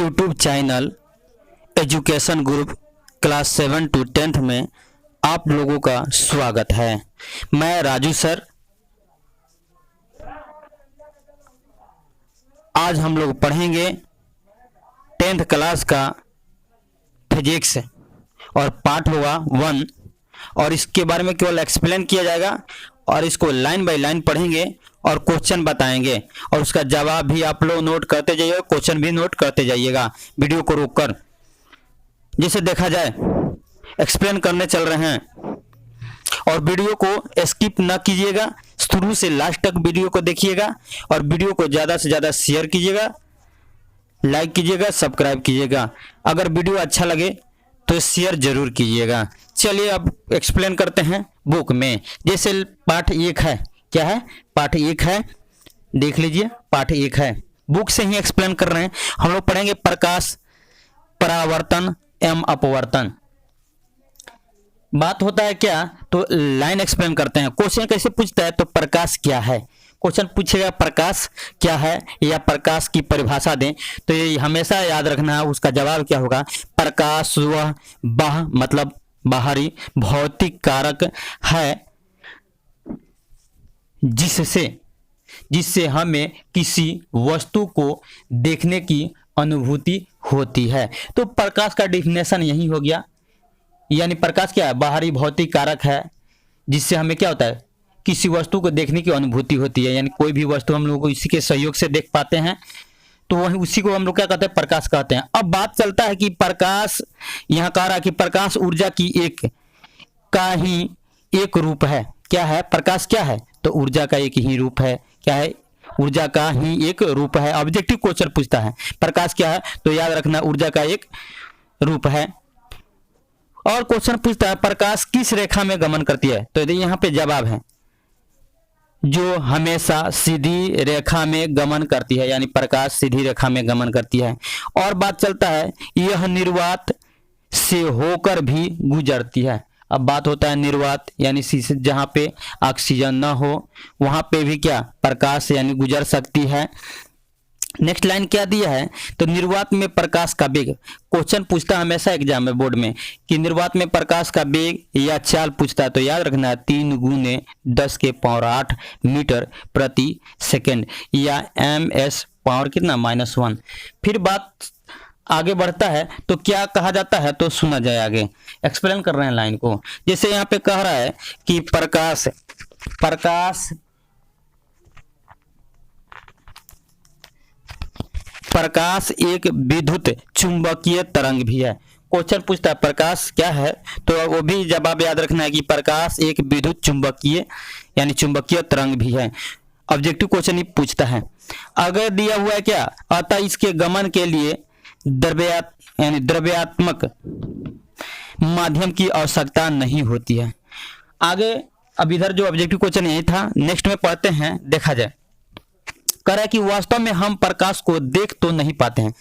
YouTube channel education group class 7 to 10th में आप लोगों का स्वागत है। मैं राजू सर। आज हम लोग पढ़ेंगे 10th क्लास का फिजिक्स और पार्ट होगा 1 और इसके बारे में केवल एक्सप्लेन किया जाएगा और इसको लाइन बाय लाइन पढ़ेंगे और क्वेश्चन बताएंगे और उसका जवाब भी आप लोग नोट करते जाइएगा, क्वेश्चन भी नोट करते जाइएगा वीडियो को रोककर। जैसे देखा जाए एक्सप्लेन करने चल रहे हैं और वीडियो को स्किप ना कीजिएगा, शुरू से लास्ट तक वीडियो को देखिएगा और वीडियो को ज़्यादा से ज़्यादा शेयर कीजिएगा, लाइक कीजिएगा, सब्सक्राइब कीजिएगा। अगर वीडियो अच्छा लगे तो शेयर जरूर कीजिएगा। चलिए अब एक्सप्लेन करते हैं बुक में। जैसे पाठ 1 है, क्या है? पाठ 1 है, देख लीजिए पाठ 1 है, बुक से ही एक्सप्लेन कर रहे हैं। हम लोग पढ़ेंगे प्रकाश, परावर्तन एवं अपवर्तन। बात होता है क्या, तो लाइन एक्सप्लेन करते हैं। क्वेश्चन कैसे पूछता है, तो प्रकाश क्या है, क्वेश्चन पूछेगा प्रकाश क्या है या प्रकाश की परिभाषा दें, तो ये हमेशा याद रखना है उसका जवाब क्या होगा। प्रकाश वह मतलब बाहरी भौतिक कारक है जिससे हमें किसी वस्तु को देखने की अनुभूति होती है। तो प्रकाश का डिफिनेशन यही हो गया, यानी प्रकाश क्या है? बाहरी भौतिक कारक है जिससे हमें क्या होता है, किसी वस्तु को देखने की अनुभूति होती है। यानी कोई भी वस्तु हम लोग इसी के सहयोग से देख पाते हैं, तो वही उसी को हम लोग क्या कहते हैं, प्रकाश कहते हैं। अब बात चलता है कि प्रकाश यहाँ कह रहा है कि प्रकाश ऊर्जा की एक रूप है। क्या है? प्रकाश क्या है? तो ऊर्जा का एक ही रूप है। क्या है? ऊर्जा का ही एक रूप है। ऑब्जेक्टिव क्वेश्चन पूछता है प्रकाश क्या है, तो याद रखना ऊर्जा का एक रूप है। और क्वेश्चन पूछता है प्रकाश किस रेखा में गमन करती है, तो यहाँ पे जवाब है जो हमेशा सीधी रेखा में गमन करती है, यानी प्रकाश सीधी रेखा में गमन करती है। और बात चलता है यह निर्वात से होकर भी गुजरती है। अब बात होता है निर्वात, यानी जहाँ पे ऑक्सीजन ना हो वहाँ पे भी क्या प्रकाश यानी गुजर सकती है। नेक्स्ट लाइन क्या दिया है, तो निर्वात में प्रकाश का वेग। क्वेश्चन पूछता है हमेशा एग्जाम में बोर्ड में कि निर्वात में प्रकाश का वेग या चाल पूछता है, तो याद रखना है 3 × 10⁸ मीटर प्रति सेकेंड या ms पावर कितना -1। फिर बात आगे बढ़ता है तो क्या कहा जाता है, तो सुना जाए आगे। एक्सप्लेन कर रहे हैं लाइन को। जैसे यहाँ पे कह रहा है कि प्रकाश एक विद्युत चुंबकीय तरंग भी है। क्वेश्चन पूछता है प्रकाश क्या है, तो वो भी जवाब याद रखना है कि प्रकाश एक विद्युत चुंबकीय यानी चुंबकीय तरंग भी है। ऑब्जेक्टिव क्वेश्चन ही पूछता है। अगर दिया हुआ है क्या, अतः इसके गमन के लिए द्रव्यात्मक माध्यम की आवश्यकता नहीं होती है। आगे अब इधर जो ऑब्जेक्टिव क्वेश्चन यही था, नेक्स्ट में पढ़ते हैं। देखा जाए कह रहा है कि वास्तव में हम प्रकाश को देख तो नहीं पाते हैं।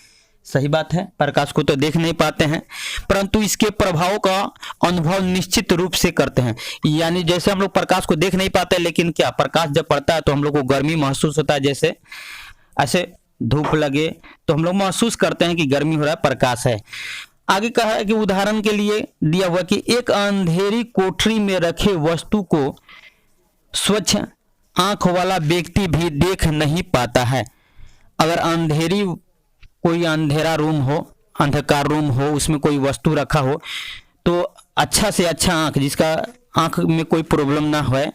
सही बात है, प्रकाश को तो देख नहीं पाते हैं, परंतु इसके प्रभाव का अनुभव निश्चित रूप से करते हैं। यानी जैसे हम लोग प्रकाश को देख नहीं पाते, लेकिन क्या प्रकाश जब पड़ता है तो हम लोग को गर्मी महसूस होता है। जैसे ऐसे धूप लगे तो हम लोग महसूस करते हैं कि गर्मी हो रहा है, प्रकाश है। आगे कहा है कि उदाहरण के लिए दिया हुआ कि एक अंधेरी कोठरी में रखे वस्तु को स्वच्छ आंख वाला व्यक्ति भी देख नहीं पाता है। अगर कोई अंधेरा रूम हो, अंधकार रूम हो, उसमें कोई वस्तु रखा हो, तो अच्छा से अच्छा आंख, जिसका आंख में कोई प्रॉब्लम ना हो,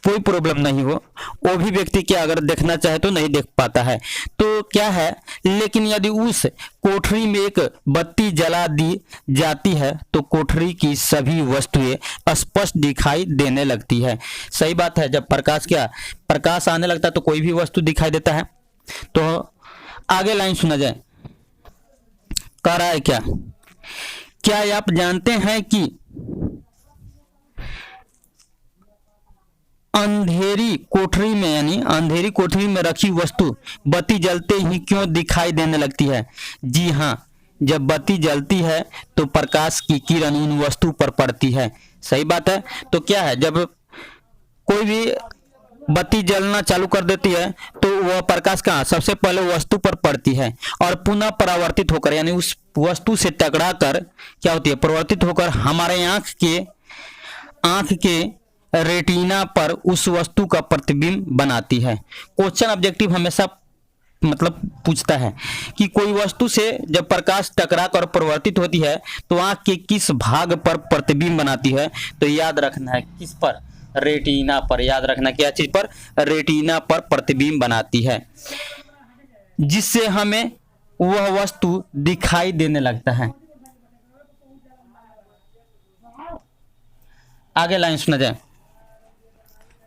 कोई प्रॉब्लम नहीं हो, वो भी व्यक्ति क्या अगर देखना चाहे तो नहीं देख पाता है। तो क्या है, लेकिन यदि उस कोठरी में एक बत्ती जला दी जाती है तो कोठरी की सभी वस्तुएं स्पष्ट दिखाई देने लगती है। सही बात है, जब प्रकाश आने लगता है तो कोई भी वस्तु दिखाई देता है। तो आगे लाइन सुना जाए, कह रहा है क्या आप जानते हैं कि अंधेरी कोठरी में रखी वस्तु बत्ती जलते ही क्यों दिखाई देने लगती है? जी हाँ, जब बत्ती जलती है तो प्रकाश की किरण उन वस्तु पर पड़ती है। सही बात है। तो क्या है, जब कोई भी बत्ती जलना चालू कर देती है तो वह प्रकाश कहाँ सबसे पहले वस्तु पर पड़ती है और पुनः परावर्तित होकर यानी उस वस्तु से टकरा कर क्या होती है, परिवर्तित होकर हमारे आंख के रेटिना पर उस वस्तु का प्रतिबिंब बनाती है। क्वेश्चन ऑब्जेक्टिव हमेशा मतलब पूछता है कि कोई वस्तु से जब प्रकाश टकरा कर परिवर्तित होती है तो आंख के किस भाग पर प्रतिबिंब बनाती है। तो याद रखना है किस पर, रेटिना पर। याद रखना क्या चीज पर, रेटिना पर प्रतिबिंब बनाती है, जिससे हमें वह वस्तु दिखाई देने लगता है। आगे लाइन सुना जाए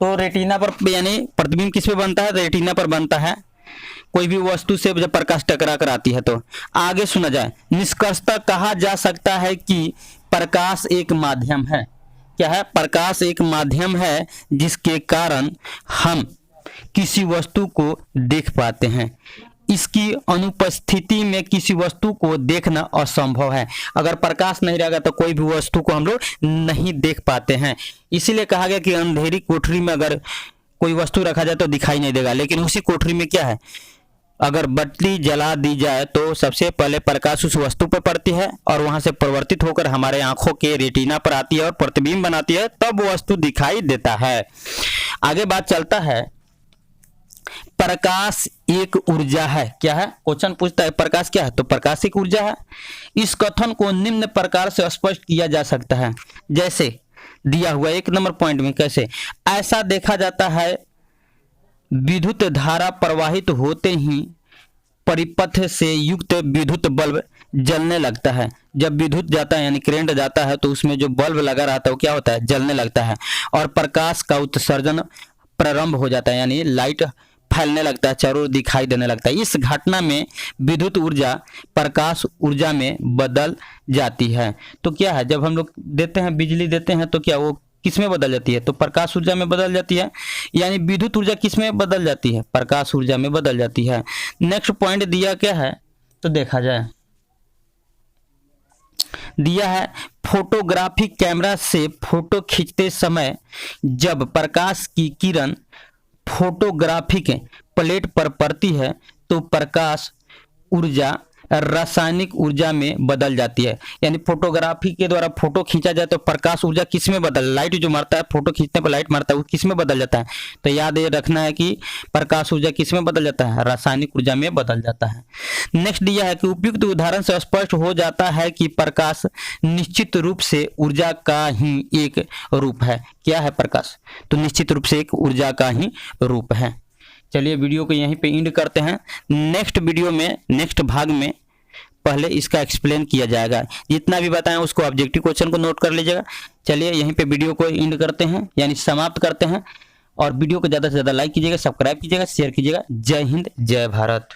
तो रेटिना पर यानी प्रतिबिंब किस पे बनता है, रेटिना पर बनता है कोई भी वस्तु से जब प्रकाश टकरा कर आती है। तो आगे सुना जाए, निष्कर्षतः कहा जा सकता है कि प्रकाश एक माध्यम है। क्या है, प्रकाश एक माध्यम है जिसके कारण हम किसी वस्तु को देख पाते हैं। इसकी अनुपस्थिति में किसी वस्तु को देखना असंभव है। अगर प्रकाश नहीं रहेगा तो कोई भी वस्तु को हम लोग नहीं देख पाते हैं। इसीलिए कहा गया कि अंधेरी कोठरी में अगर कोई वस्तु रखा जाए तो दिखाई नहीं देगा, लेकिन उसी कोठरी में क्या है, अगर बत्ती जला दी जाए तो सबसे पहले प्रकाश उस वस्तु पर पड़ती है और वहां से परिवर्तित होकर हमारे आंखों के रेटिना पर आती है और प्रतिबिंब बनाती है, तब वस्तु दिखाई देता है। आगे बात चलता है, प्रकाश एक ऊर्जा है। क्या है, क्वेश्चन पूछता है प्रकाश क्या है, तो प्रकाश एक ऊर्जा है। इस कथन को निम्न प्रकार से स्पष्ट किया जा सकता है, जैसे दिया हुआ 1 नंबर पॉइंट में। कैसे, ऐसा देखा जाता है विद्युत धारा प्रवाहित होते ही परिपथ से युक्त विद्युत बल्ब जलने लगता है। जब विद्युत जाता है यानी करंट जाता है तो उसमें जो बल्ब लगा रहता है वो क्या होता है, जलने लगता है और प्रकाश का उत्सर्जन प्रारंभ हो जाता है यानी लाइट फैलने लगता है, चारों ओर दिखाई देने लगता है। इस घटना में विद्युत ऊर्जा प्रकाश ऊर्जा में बदल जाती है। तो क्या है, जब हम लोग देते हैं बिजली देते हैं तो क्या वो किस में बदल जाती है, तो प्रकाश ऊर्जा में बदल जाती है। यानी विद्युत ऊर्जा किस में बदल जाती है, प्रकाश ऊर्जा में बदल जाती है। नेक्स्ट पॉइंट दिया क्या है, तो देखा जाए, दिया है फोटोग्राफी कैमरा से फोटो खींचते समय जब प्रकाश की किरण फोटोग्राफिक प्लेट पर पड़ती है तो प्रकाश ऊर्जा रासायनिक ऊर्जा में बदल जाती है। यानी फोटोग्राफी के द्वारा फोटो खींचा जाए तो प्रकाश ऊर्जा किस में बदल, लाइट जो मारता है, फोटो खींचने पर लाइट मारता है, वो किस में बदल जाता है। तो याद ये रखना है कि प्रकाश ऊर्जा किस में बदल जाता है, रासायनिक ऊर्जा में बदल जाता है। नेक्स्ट दिया है कि उपयुक्त उदाहरण से स्पष्ट हो जाता है कि प्रकाश निश्चित रूप से ऊर्जा का ही एक रूप है। क्या है प्रकाश, तो निश्चित रूप से एक ऊर्जा का ही रूप है। चलिए वीडियो को यहीं पे एंड करते हैं। नेक्स्ट वीडियो में नेक्स्ट भाग में पहले इसका एक्सप्लेन किया जाएगा। जितना भी बताएं उसको ऑब्जेक्टिव क्वेश्चन को नोट कर लीजिएगा। चलिए यहीं पे वीडियो को एंड करते हैं यानी समाप्त करते हैं और वीडियो को ज़्यादा से ज़्यादा लाइक कीजिएगा, सब्सक्राइब कीजिएगा, शेयर कीजिएगा। जय हिंद, जय भारत।